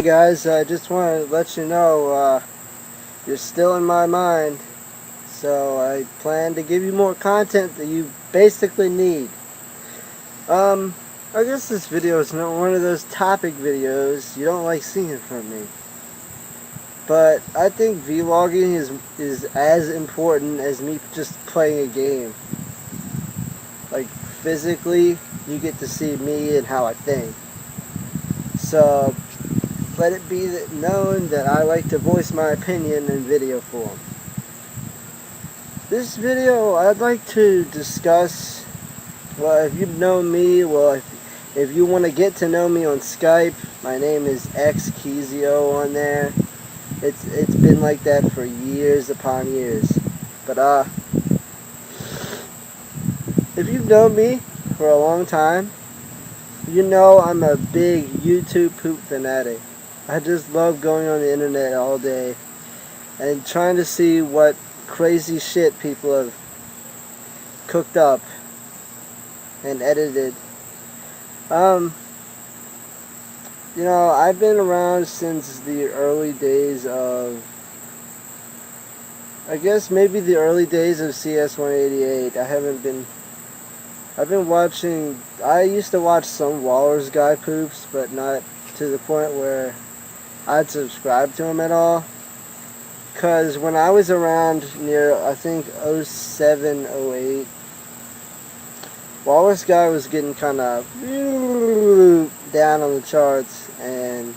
guys, I just want to let you know you're still in my mind, so I plan to give you more content that you basically need. I guess this video is not one of those topic videos you don't like seeing from me, but I think vlogging is as important as me just playing a game. Like, physically, you get to see me and how I think. So let it be known that I like to voice my opinion in video form. This video, I'd like to discuss, well, if you've known me, well, if you want to get to know me on Skype, my name is xKeyzio on there. It's been like that for years upon years. But if you've known me for a long time, you know I'm a big YouTubePoop fanatic. I just love going on the internet all day and trying to see what crazy shit people have cooked up and edited. You know, I've been around since the early days of, I guess maybe the early days of CS188. I've been watching, I used to watch some Walrus guy poops, but not to the point where I'd subscribe to him at all. Because when I was around near, I think, 07, 08, Walrus guy was getting kind of down on the charts, and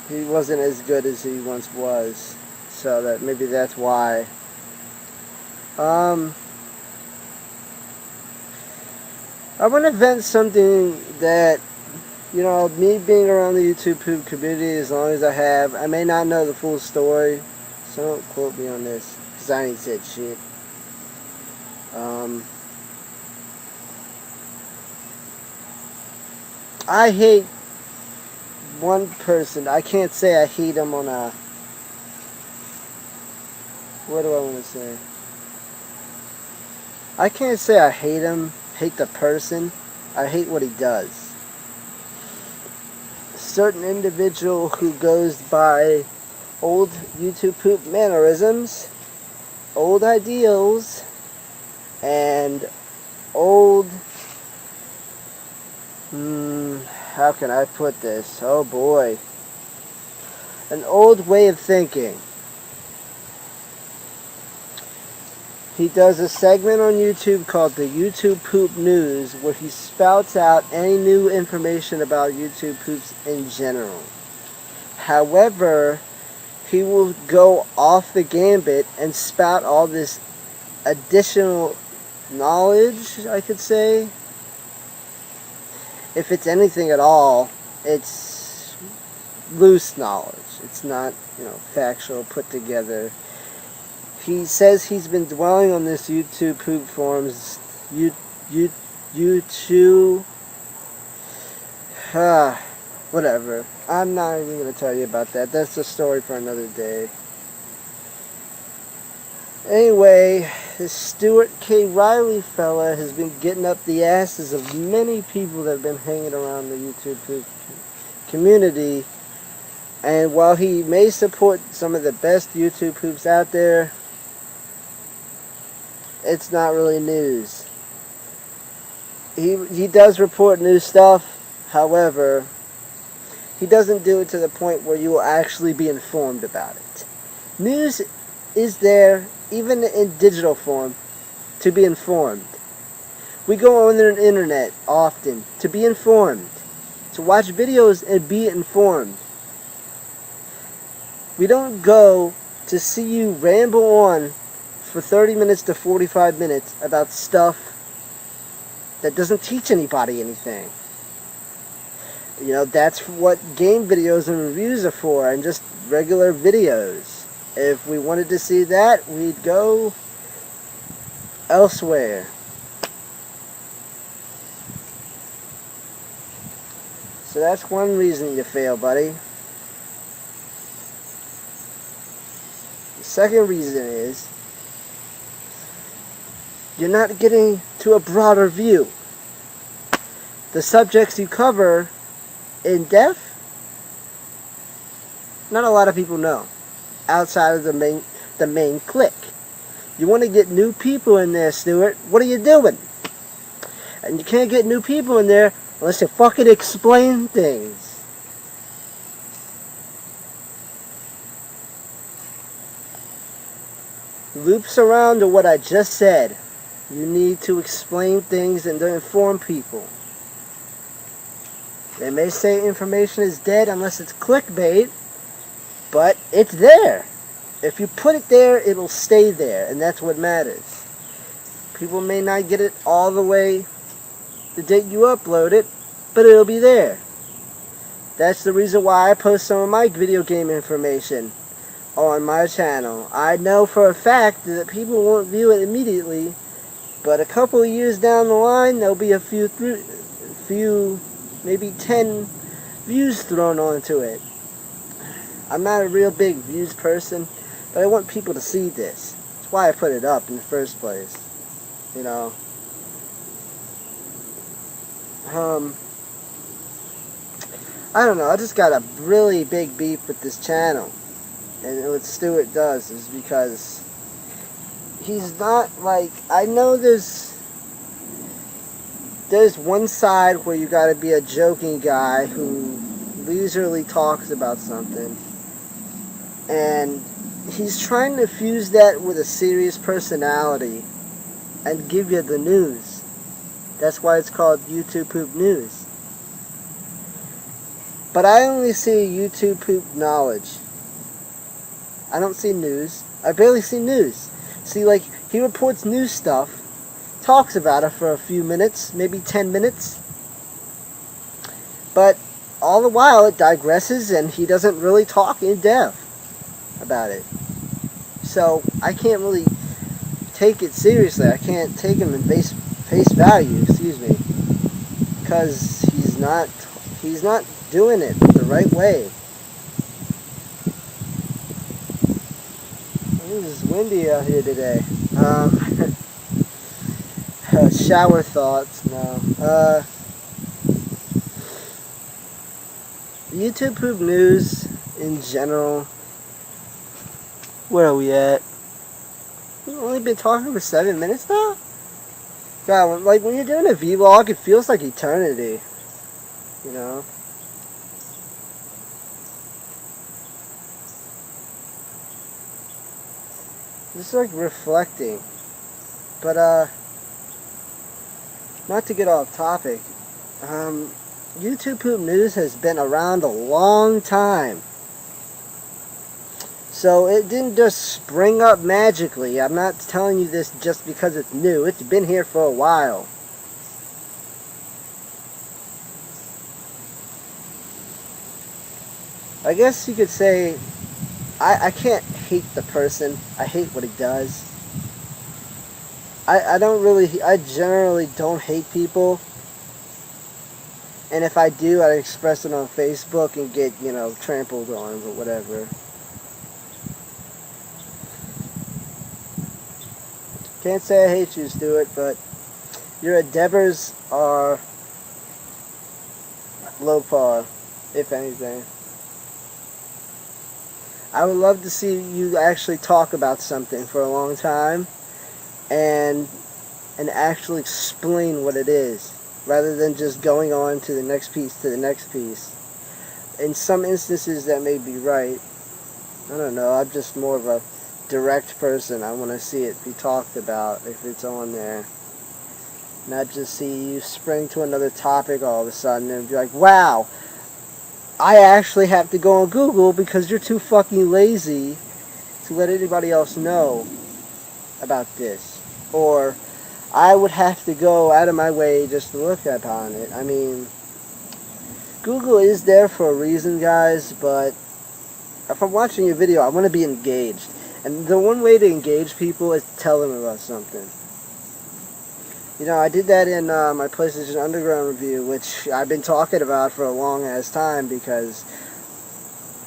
he wasn't as good as he once was. So that maybe that's why. I want to vent something that, you know, me being around the YouTubePoop community as long as I have, I may not know the full story, so don't quote me on this, because I ain't said shit. I hate one person. I can't say I hate him on a, what do I want to say? I can't say I hate him, hate the person. I hate what he does. A certain individual who goes by old YouTubePoop mannerisms, old ideals, and old, how can I put this? Oh boy. An old way of thinking. He does a segment on YouTube called the YouTubePoop News, where he spouts out any new information about YouTubePoops in general. However, he will go off the gambit and spout all this additional knowledge, I could say. If it's anything at all, it's loose knowledge. It's not, you know, factual, put together. He says he's been dwelling on this YouTubePoop forums, whatever. I'm not even going to tell you about that. That's a story for another day. Anyway, this Stuart K. Riley fella has been getting up the asses of many people that have been hanging around the YouTubePoop community. And while he may support some of the best YouTubePoops out there, it's not really news. He does report new stuff, however, he doesn't do it to the point where you will actually be informed about it. News is there, even in digital form, to be informed. We go on the internet often to be informed, to watch videos and be informed. We don't go to see you ramble on for 30 minutes to 45 minutes about stuff that doesn't teach anybody anything. You know, that's what game videos and reviews are for, and just regular videos. If we wanted to see that, we'd go elsewhere. So that's one reason you fail, buddy. The second reason is you're not getting to a broader view. The subjects you cover in depth not a lot of people know outside of the main clique. You want to get new people in there, Stuart. What are you doing? And you can't get new people in there unless you fucking explain things. Loops around to what I just said. You need to explain things and to inform people. They may say information is dead unless it's clickbait, but it's there. If you put it there, it'll stay there, and that's what matters. People may not get it all the way the date you upload it, but it'll be there. That's the reason why I post some of my video game information on my channel. I know for a fact that people won't view it immediately, but a couple of years down the line, there'll be a few, maybe 10 views thrown onto it. I'm not a real big views person, but I want people to see this. That's why I put it up in the first place. You know. I don't know. I just got a really big beef with this channel. And what Stuart does is because he's not like, I know there's one side where you gotta be a joking guy who leisurely talks about something, and he's trying to fuse that with a serious personality and give you the news. That's why it's called YouTubePoop News. But I only see YouTubePoop knowledge. I don't see news. I barely see news. See, like, he reports news stuff, talks about it for a few minutes, maybe 10 minutes, but all the while it digresses and he doesn't really talk in depth about it. So I can't really take it seriously. I can't take him in face value, excuse me, because he's not doing it the right way. It is windy out here today. Shower thoughts, no. YouTubePoop News in general. Where are we at? We've only been talking for 7 minutes now? God, like when you're doing a vlog, it feels like eternity. You know? Just like reflecting. But, not to get off topic, YouTubePoop News has been around a long time. So it didn't just spring up magically. I'm not telling you this just because it's new. It's been here for a while. I guess you could say, I can't hate the person. I hate what he does. I generally don't hate people. And if I do, I express it on Facebook and get, you know, trampled on or whatever. Can't say I hate you, Stuart, but your endeavors are low par, if anything. I would love to see you actually talk about something for a long time and actually explain what it is, rather than just going on to the next piece, to the next piece. In some instances that may be right. I don't know, I'm just more of a direct person. I want to see it be talked about if it's on there. Not just see you spring to another topic all of a sudden and be like, wow, I actually have to go on Google because you're too fucking lazy to let anybody else know about this. Or I would have to go out of my way just to look upon it. I mean, Google is there for a reason, guys, but if I'm watching your video, I want to be engaged. And the one way to engage people is to tell them about something. You know, I did that in my PlayStation Underground review, which I've been talking about for a long ass time because,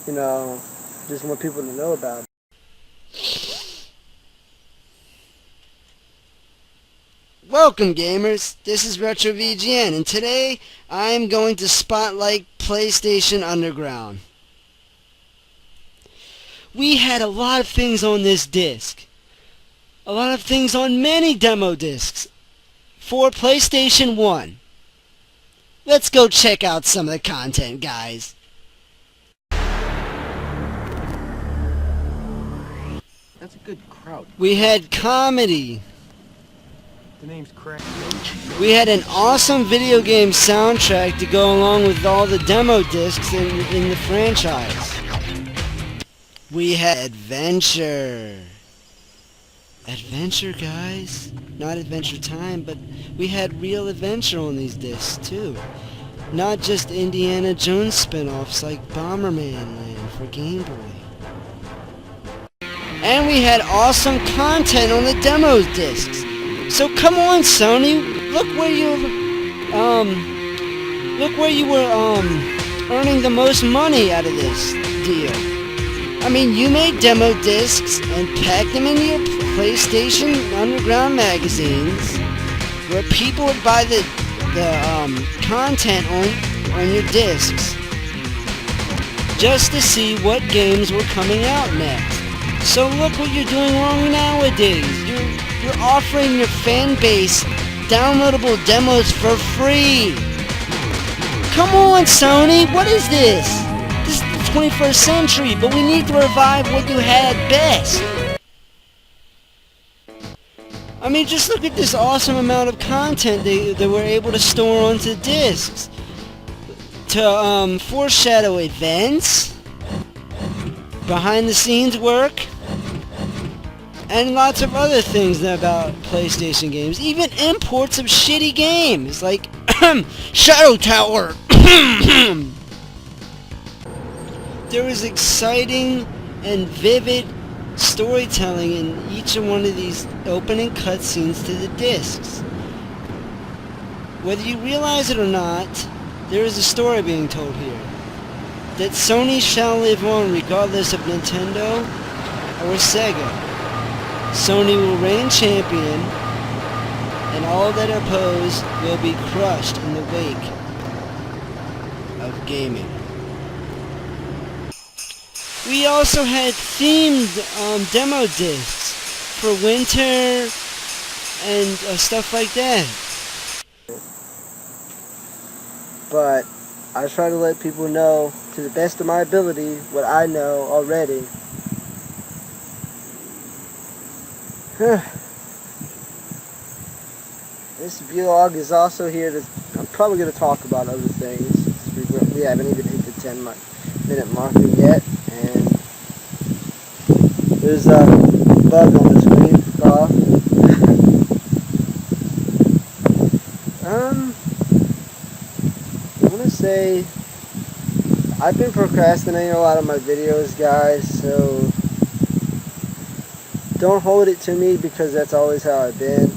you know, just want people to know about it. Welcome, gamers. This is RetroVGN, and today I'm going to spotlight PlayStation Underground. We had a lot of things on this disc. A lot of things on many demo discs for PlayStation 1. Let's go check out some of the content, guys. That's a good crowd. We had comedy. The name's Craig. We had an awesome video game soundtrack to go along with all the demo discs in the franchise. We had adventure. Adventure, guys. Not Adventure Time, but we had real adventure on these discs, too. Not just Indiana Jones spin-offs like Bomberman Land for Game Boy. And we had awesome content on the demo discs. So come on, Sony, look where you were earning the most money out of this deal. I mean, you made demo discs and packed them in your PlayStation Underground magazines, where people would buy the content on your discs just to see what games were coming out next. So look what you're doing wrong nowadays. You're offering your fan base downloadable demos for free. Come on, Sony, what is this? This is the 21st century, but we need to revive what you had best. I mean, just look at this awesome amount of content they were able to store onto discs. To foreshadow events, behind the scenes work, and lots of other things about PlayStation games. Even imports of shitty games, like Shadow Tower. There was exciting and vivid storytelling in each of one of these opening cutscenes to the discs. Whether you realize it or not, there is a story being told here. That Sony shall live on regardless of Nintendo or Sega. Sony will reign champion, and all that oppose will be crushed in the wake of gaming. We also had themed demo discs for winter and stuff like that. But I try to let people know, to the best of my ability, what I know already. This vlog is also here to... I'm probably going to talk about other things. We haven't even hit the 10-minute marker yet. And there's a bug on the screen. I want to say... I've been procrastinating a lot of my videos, guys, so... Don't hold it to me, because that's always how I've been.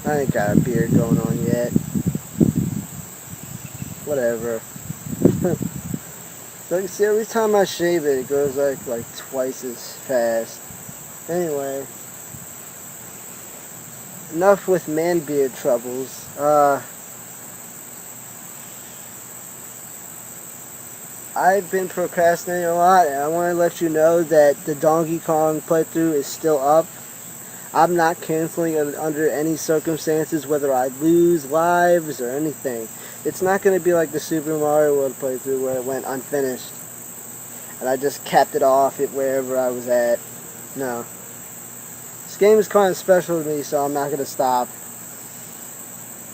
I ain't got a beard going on yet. Whatever. So, see, every time I shave it, it goes like twice as fast. Anyway. Enough with man beard troubles. I've been procrastinating a lot, and I want to let you know that the Donkey Kong playthrough is still up. I'm not canceling it under any circumstances, whether I lose lives or anything. It's not going to be like the Super Mario World playthrough where it went unfinished, and I just capped it off at wherever I was at. No. This game is kind of special to me, so I'm not going to stop.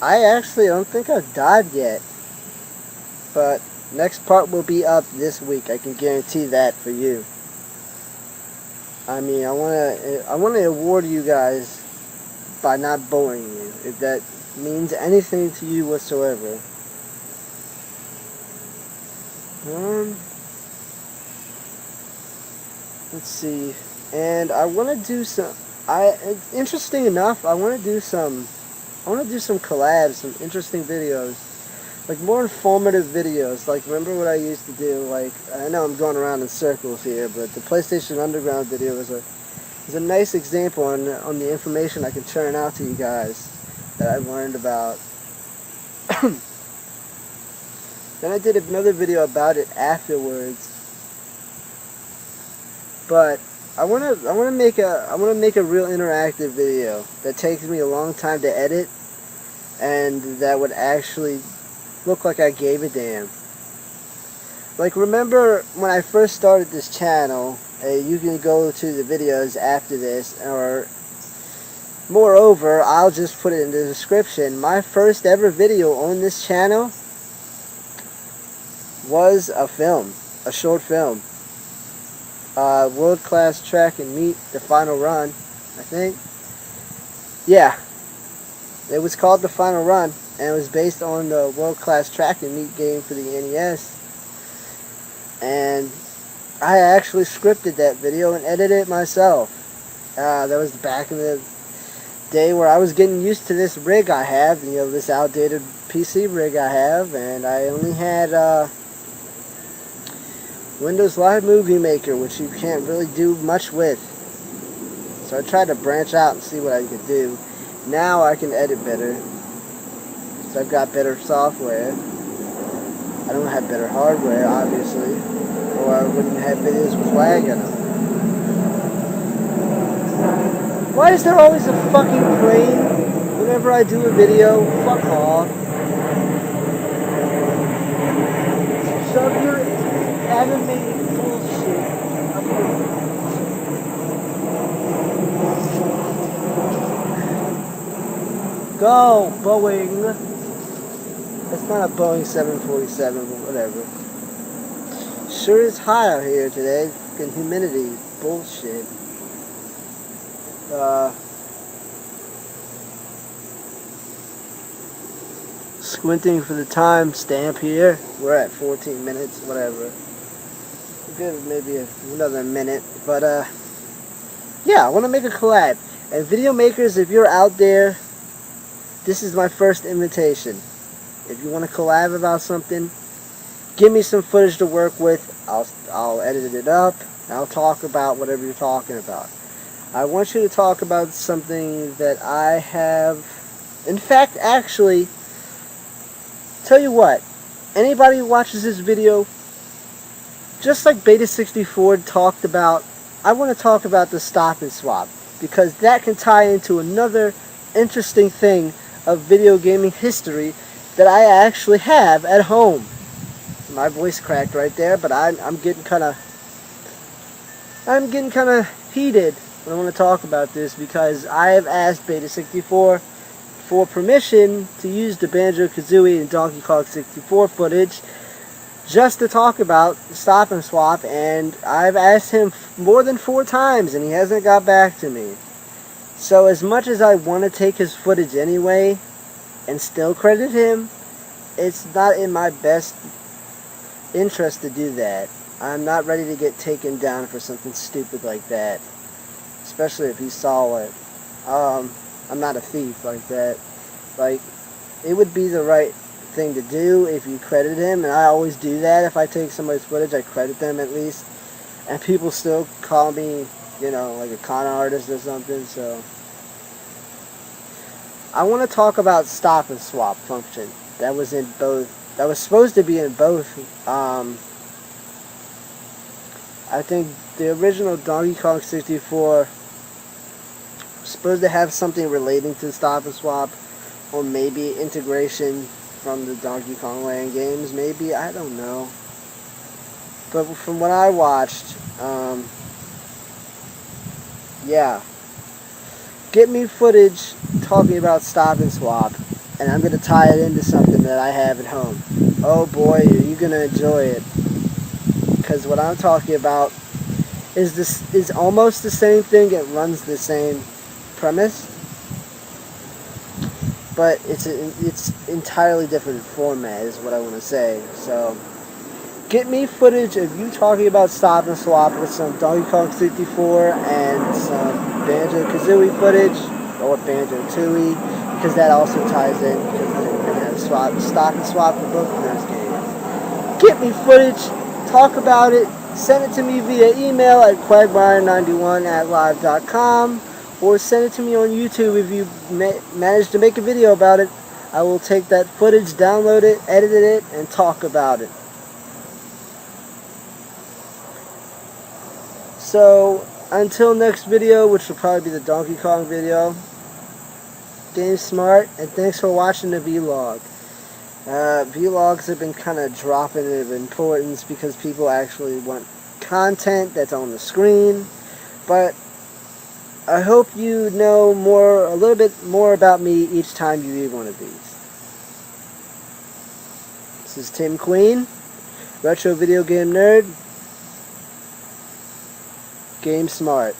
I actually don't think I've died yet, but... next part will be up this week. I can guarantee that for you. I mean, I want to award you guys by not boring you, if that means anything to you whatsoever. Let's see. And I want to do some. Interesting enough, I want to do some collabs, some interesting videos. Like more informative videos. Like, remember what I used to do? Like, I know I'm going around in circles here, but the PlayStation Underground video is a nice example on the information I can churn out to you guys that I've learned about. Then I did another video about it afterwards. But I wanna make a real interactive video that takes me a long time to edit, and that would actually look like I gave a damn. Like, remember when I first started this channel? You can go to the videos after this, or moreover, I'll just put it in the description. My first ever video on this channel was a film, a short film. World Class Track and Meet, The Final Run, I think. Yeah, it was called The Final Run, and it was based on the World Class Track and Meet game for the NES. And I actually scripted that video and edited it myself. That was back in the day where I was getting used to this rig I have, you know, this outdated PC rig I have, and I only had Windows Live Movie Maker, which you can't really do much with. So I tried to branch out and see what I could do. Now I can edit better, so I've got better software. I don't have better hardware, obviously, or I wouldn't have videos with lag in them. Why is there always a fucking plane whenever I do a video? Fuck off. Shove your animated bullshit up your... Go, Boeing. It's not a Boeing 747, but whatever. Sure is hot out here today. Fucking humidity. Bullshit. Squinting for the time stamp here. We're at 14 minutes, whatever. Give maybe another minute. But, yeah, I want to make a collab. And video makers, if you're out there, this is my first invitation. If you want to collab about something, give me some footage to work with. I'll edit it up. I'll talk about whatever you're talking about. I want you to talk about something that I have. In fact, actually, tell you what. Anybody who watches this video, just like Beta64 talked about, I want to talk about the stop and swap, because that can tie into another interesting thing of video gaming history that I actually have at home. My voice cracked right there, but I'm getting kind of heated when I want to talk about this, because I have asked Beta64 for permission to use the Banjo-Kazooie and Donkey Kong 64 footage just to talk about Stop and Swap, and I've asked him more than 4 times and he hasn't got back to me. So as much as I want to take his footage anyway and still credit him, it's not in my best interest to do that. I'm not ready to get taken down for something stupid like that, especially if he saw it. I'm not a thief like that. Like, it would be the right thing to do if you credit him, and I always do that. If I take somebody's footage, I credit them at least, and people still call me, you know, like a con artist or something. So I want to talk about stop and swap function that was in both, that was supposed to be in both. I think the original Donkey Kong 64 was supposed to have something relating to stop and swap, or maybe integration from the Donkey Kong Land games, maybe, I don't know. But from what I watched, yeah. Get me footage talking about stop and swap, and I'm going to tie it into something that I have at home. Oh boy, are you going to enjoy it. Because what I'm talking about is almost the same thing. It runs the same premise, but it's entirely different format is what I want to say. So get me footage of you talking about stop and swap with some Donkey Kong 64 and some Banjo-Kazooie footage, or Banjo-Tooie, because that also ties in, because they're going to have stop and swap for both of those games. Get me footage, talk about it, send it to me via email at quagmire91@live.com, or send it to me on YouTube if you manage to make a video about it. I will take that footage, download it, edit it, and talk about it. So, until next video, which will probably be the Donkey Kong video, game smart, and thanks for watching the vlog. Vlogs have been kind of dropping in importance because people actually want content that's on the screen, but I hope you know a little bit more about me each time you read one of these. This is Tim Queen, Retro Video Game Nerd. Game smart.